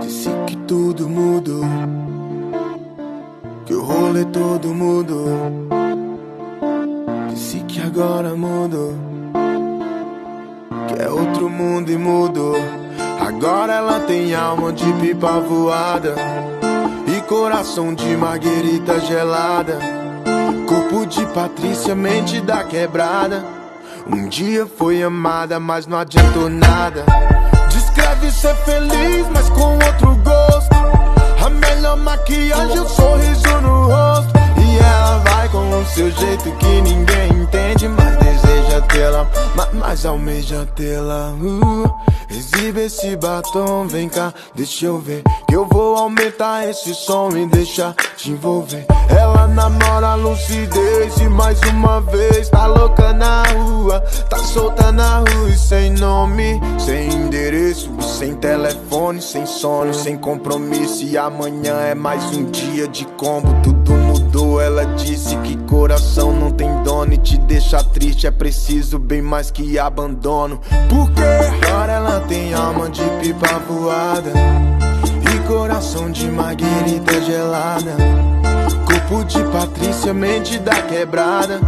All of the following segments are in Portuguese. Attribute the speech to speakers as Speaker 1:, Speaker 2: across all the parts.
Speaker 1: Disse que tudo mudou, que o rolê todo mudou. Disse que agora mudou, que é outro mundo e mudou. Agora ela tem alma de pipa voada e coração de marguerita gelada, corpo de Patrícia, mente da quebrada. Um dia foi amada, mas não adiantou nada. Descreve ser feliz, mas com outro gosto. A melhor maquiagem, o sorriso no rosto. E ela vai com o seu jeito que ninguém entende, mas deseja tê-la, mas almeja tê-la. Exibe esse batom, vem cá, deixa eu ver, que eu vou aumentar esse som e deixar te envolver. Ela namora a lucidez e mais uma vez tá louca na rua, tá solta na rua e sem nome, sem endereço, sem telefone, sem sono, sem compromisso. E amanhã é mais um dia de combo, tudo mudou. Ela disse que coração não tem dono e te deixa triste é preciso bem mais que abandono. Porque agora ela tem alma de pipa voada e coração de marguerita gelada, corpo de Patrícia, mente da quebrada.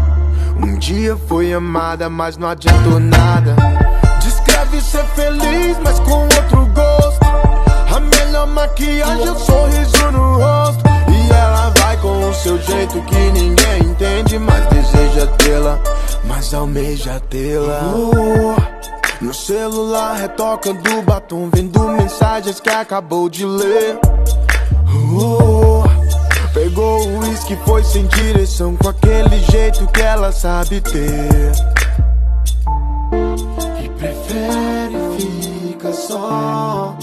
Speaker 1: Um dia foi amada, mas não adiantou nada. Descreve ser feliz, mas com outro gosto. A melhor maquiagem, o sorriso no rosto. E ela vai com o seu jeito que ninguém entende, mas deseja tê-la, mas almeja tê-la. No celular retoca do batom, vendo mensagens que acabou de ler. Pegou o uísque, foi sem direção, com aquele jeito que ela sabe ter. E prefere ficar só,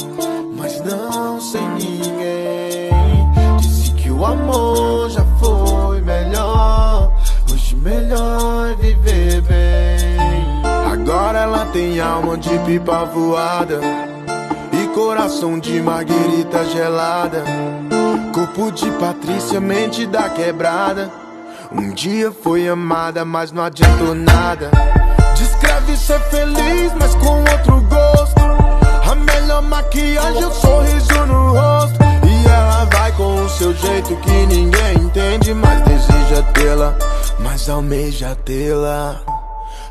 Speaker 1: mas não sem ninguém. Disse que o amor já foi melhor, hoje melhor é viver bem. Agora ela tem alma de pipa voada e coração de marguerita gelada, corpo de Patrícia, mente da quebrada. Um dia foi amada, mas não adiantou nada. Descreve ser feliz, mas com outro gosto. A melhor maquiagem, o sorriso no rosto. E ela vai com o seu jeito que ninguém entende, mas deseja tê-la, mas almeja tê-la.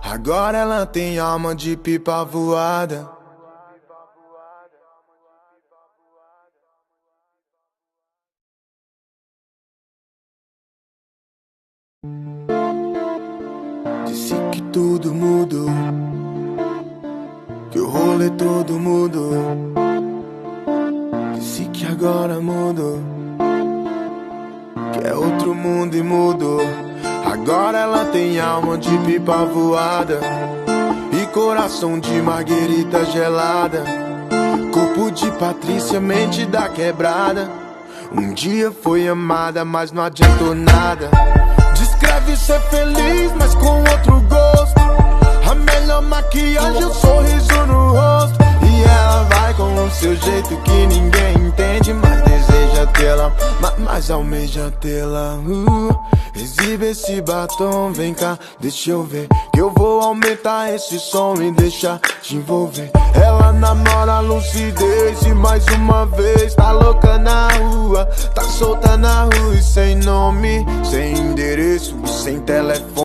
Speaker 1: Agora ela tem alma de pipa voada. Disse que tudo mudou, que o rolê todo mudou. Disse que agora mudou, que é outro mundo e mudou. Agora ela tem alma de pipa voada e coração de marguerita gelada, corpo de Patrícia, mente da quebrada. Um dia foi amada, mas não adiantou nada. Descreve ser feliz, mas com outro gosto. A melhor maquiagem, o sorriso no rosto. E ela vai com o seu jeito que ninguém entende, mas deseja tê-la, mas almeja tê-la. Exibe esse batom, vem cá, deixa eu ver, que eu vou aumentar esse som e deixar te envolver. Ela namora a lucidez e mais uma vez tá louca na rua, tá solta na rua e sem nome, sem endereço, sem telefone.